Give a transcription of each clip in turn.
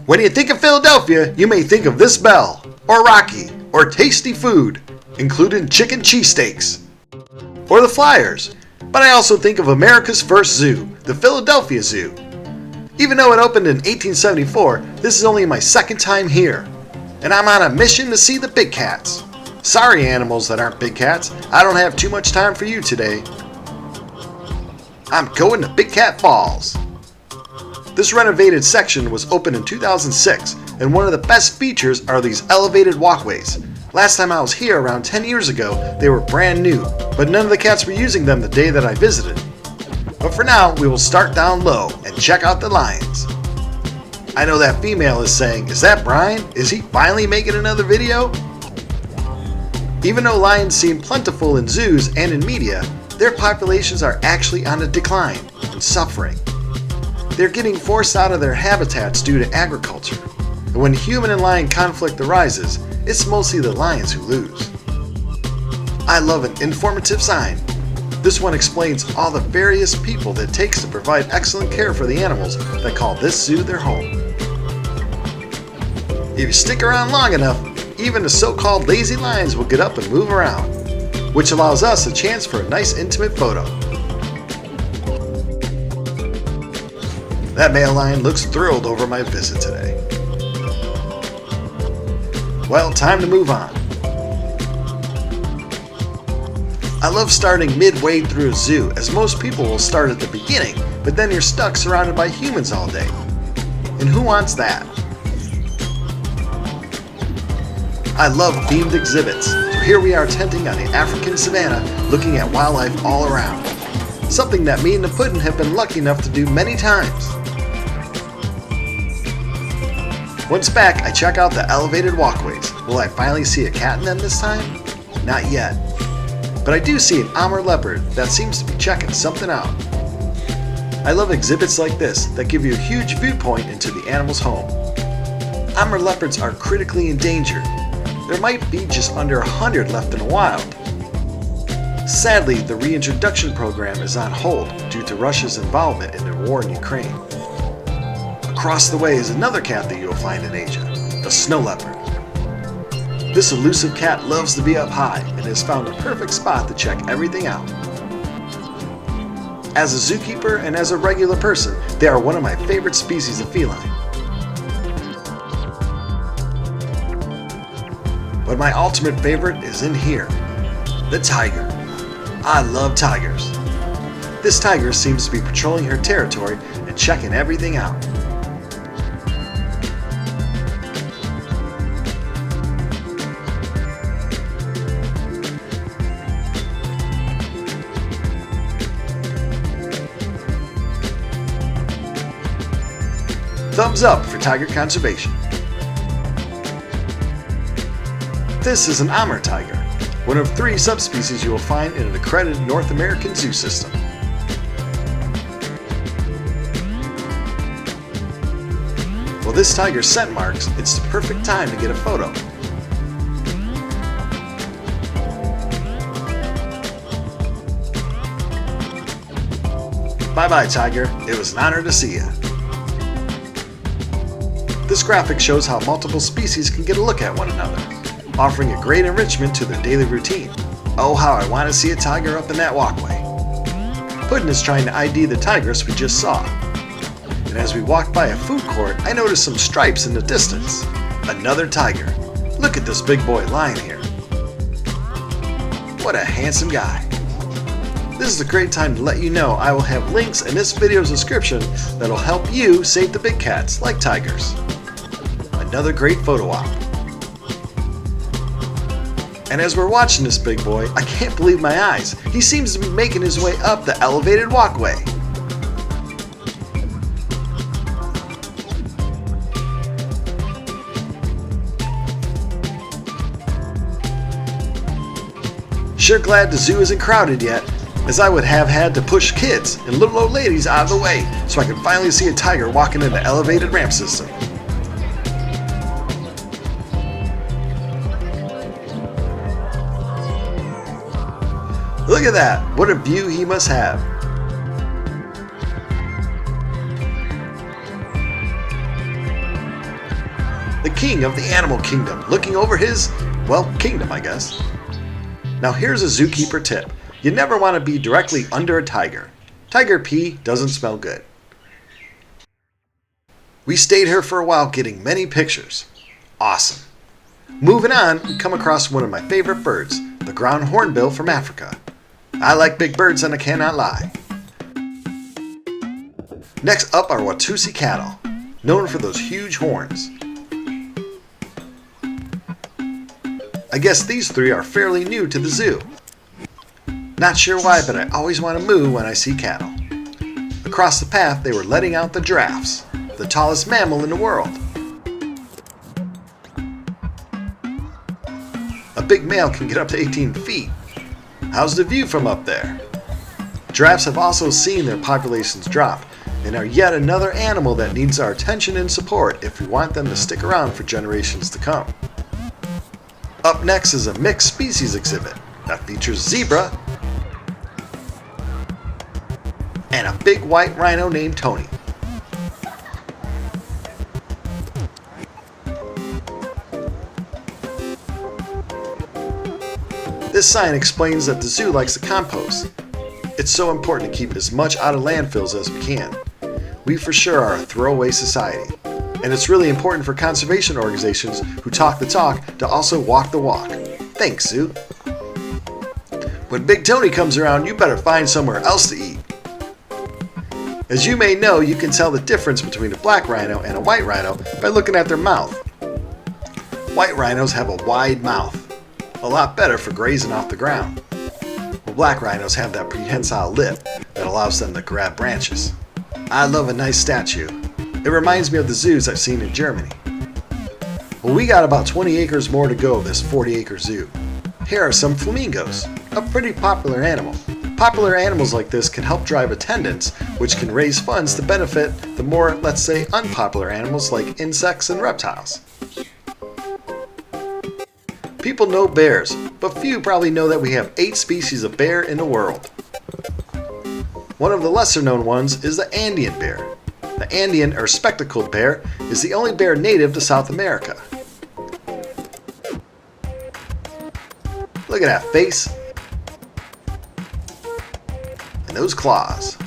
When you think of Philadelphia, you may think of this bell, or Rocky, or tasty food, including chicken cheesesteaks, or the Flyers. But I also think of America's first zoo, the Philadelphia Zoo. Even though it opened in 1874, this is only my second time here, and I'm on a mission to see the big cats. Sorry animals that aren't big cats, I don't have too much time for you today. I'm going to Big Cat Falls. This renovated section was opened in 2006, and one of the best features are these elevated walkways. Last time I was here around 10 years ago, they were brand new, but none of the cats were using them the day that I visited. But for now, we will start down low and check out the lions. I know that female is saying, "Is that Brian? Is he finally making another video?" Even though lions seem plentiful in zoos and in media, their populations are actually on a decline and suffering. They're getting forced out of their habitats due to agriculture, and when human and lion conflict arises, it's mostly the lions who lose. I love an informative sign. This one explains all the various people that it takes to provide excellent care for the animals that call this zoo their home. If you stick around long enough, even the so-called lazy lions will get up and move around, which allows us a chance for a nice intimate photo. That male lion looks thrilled over my visit today. Well, time to move on. I love starting midway through a zoo, as most people will start at the beginning, but then you're stuck surrounded by humans all day. And who wants that? I love themed exhibits, so here we are tenting on the African savanna, looking at wildlife all around. Something that me and the Puddin' have been lucky enough to do many times. Once back, I check out the elevated walkways. Will I finally see a cat in them this time? Not yet. But I do see an Amur leopard that seems to be checking something out. I love exhibits like this that give you a huge viewpoint into the animal's home. Amur leopards are critically endangered. There might be just under 100 left in the wild. Sadly, the reintroduction program is on hold due to Russia's involvement in the war in Ukraine. Across the way is another cat that you'll find in Asia, the snow leopard. This elusive cat loves to be up high and has found a perfect spot to check everything out. As a zookeeper and as a regular person, they are one of my favorite species of feline. But my ultimate favorite is in here, the tiger. I love tigers. This tiger seems to be patrolling her territory and checking everything out. Thumbs up for tiger conservation. This is an Amur tiger, one of 3 subspecies you will find in an accredited North American zoo system. Well, this tiger's scent marks, it's the perfect time to get a photo. Bye-bye, tiger. It was an honor to see you. This graphic shows how multiple species can get a look at one another, offering a great enrichment to their daily routine. Oh, how I want to see a tiger up in that walkway. Puddin' is trying to ID the tigress we just saw. And as we walked by a food court, I noticed some stripes in the distance. Another tiger. Look at this big boy lying here. What a handsome guy. This is a great time to let you know I will have links in this video's description that'll help you save the big cats like tigers. Another great photo op. And as we're watching this big boy, I can't believe my eyes. He seems to be making his way up the elevated walkway. Sure glad the zoo isn't crowded yet, as I would have had to push kids and little old ladies out of the way so I could finally see a tiger walking in the elevated ramp system. Look at that! What a view he must have! the king of the animal kingdom, looking over his, well, kingdom, I guess. Now here's a zookeeper tip. You never want to be directly under a tiger. Tiger pee doesn't smell good. We stayed here for a while getting many pictures. Awesome. Moving on, we come across one of my favorite birds, the ground hornbill from Africa. I like big birds and I cannot lie. Next up are Watusi cattle, known for those huge horns. I guess these three are fairly new to the zoo. Not sure why, but I always want to moo when I see cattle. Across the path, they were letting out the giraffes, the tallest mammal in the world. A big male can get up to 18 feet. How's the view from up there? Giraffes have also seen their populations drop and are yet another animal that needs our attention and support if we want them to stick around for generations to come. Up next is a mixed species exhibit that features zebra and a big white rhino named Tony. This sign explains that the zoo likes to compost. It's so important to keep as much out of landfills as we can. We for sure are a throwaway society. And it's really important for conservation organizations who talk the talk to also walk the walk. Thanks, Zoo. When Big Tony comes around, you better find somewhere else to eat. As you may know, you can tell the difference between a black rhino and a white rhino by looking at their mouth. White rhinos have a wide mouth, a lot better for grazing off the ground. While black rhinos have that prehensile lip that allows them to grab branches. I love a nice statue. It reminds me of the zoos I've seen in Germany. Well, we got about 20 acres more to go of this 40-acre zoo. Here are some flamingos, a pretty popular animal. Popular animals like this can help drive attendance, which can raise funds to benefit the more, let's say, unpopular animals like insects and reptiles. People know bears, but few probably know that we have 8 species of bear in the world. One of the lesser known ones is the Andean bear. The Andean or spectacled bear is the only bear native to South America. Look at that face. And those claws.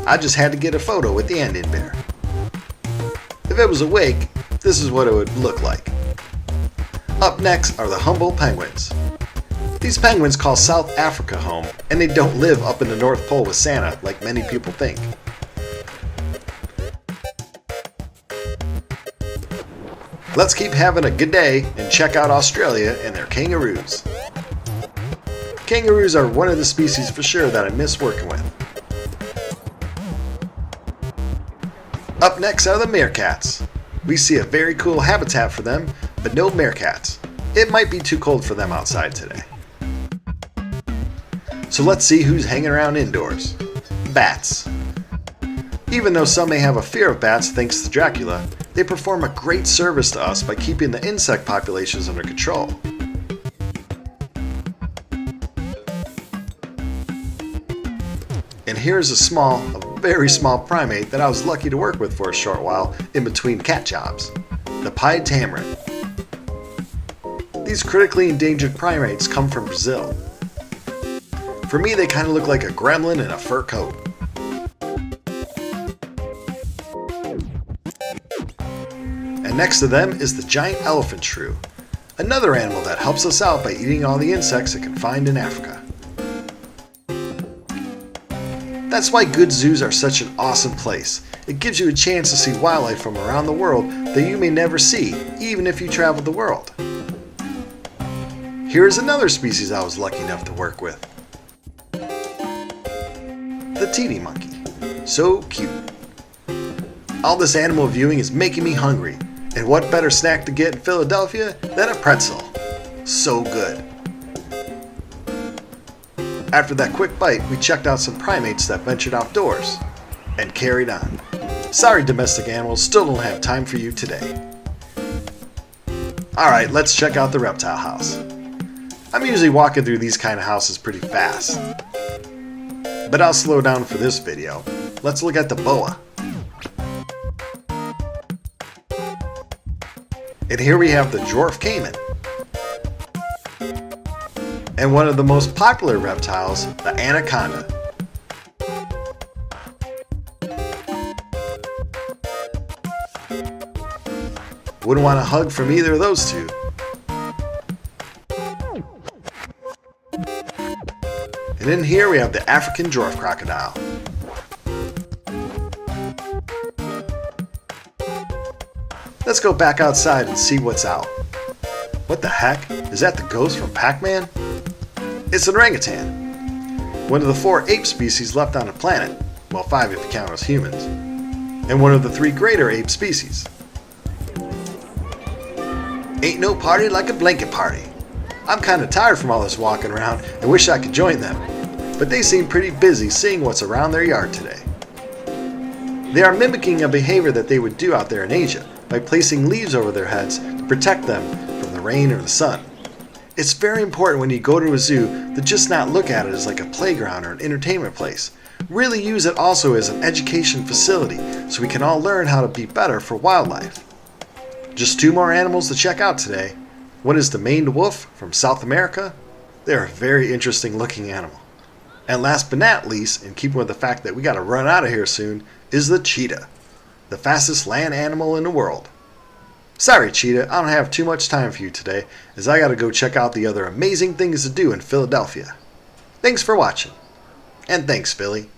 I just had to get a photo with the Andean bear. If it was awake, this is what it would look like. Up next are the Humboldt penguins. These penguins call South Africa home, and they don't live up in the North Pole with Santa like many people think. Let's keep having a good day and check out Australia and their kangaroos. Kangaroos are one of the species for sure that I miss working with. Up next are the meerkats. We see a very cool habitat for them, but no meerkats. It might be too cold for them outside today. So let's see who's hanging around indoors. Bats. Even though some may have a fear of bats thanks to Dracula, they perform a great service to us by keeping the insect populations under control. And here's a very small primate that I was lucky to work with for a short while in between cat jobs. The pied tamarin. These critically endangered primates come from Brazil. For me, they kind of look like a gremlin in a fur coat. And next to them is the giant elephant shrew, another animal that helps us out by eating all the insects it can find in Africa. That's why good zoos are such an awesome place. It gives you a chance to see wildlife from around the world that you may never see, even if you travel the world. Here is another species I was lucky enough to work with. The teeny monkey. So cute. All this animal viewing is making me hungry, and what better snack to get in Philadelphia than a pretzel? So good. After that quick bite, we checked out some primates that ventured outdoors and carried on. Sorry, domestic animals, still don't have time for you today. Alright, let's check out the reptile house. I'm usually walking through these kind of houses pretty fast, but I'll slow down for this video. Let's look at the boa. And here we have the dwarf caiman. And one of the most popular reptiles, the anaconda. Wouldn't want a hug from either of those two. And in here we have the African dwarf crocodile. Let's go back outside and see what's out. What the heck? Is that the ghost from Pac-Man? It's an orangutan. One of the 4 ape species left on the planet. Well, 5 if you count us humans. And one of the 3 greater ape species. Ain't no party like a blanket party. I'm kinda tired from all this walking around and wish I could join them. But they seem pretty busy seeing what's around their yard today. They are mimicking a behavior that they would do out there in Asia by placing leaves over their heads to protect them from the rain or the sun. It's very important when you go to a zoo to just not look at it as like a playground or an entertainment place. Really use it also as an education facility so we can all learn how to be better for wildlife. Just 2 more animals to check out today. One is the maned wolf from South America. They're a very interesting looking animal. And last but not least, in keeping with the fact that we gotta run out of here soon, is the cheetah, the fastest land animal in the world. Sorry, cheetah, I don't have too much time for you today, as I gotta go check out the other amazing things to do in Philadelphia. Thanks for watching. And thanks, Philly.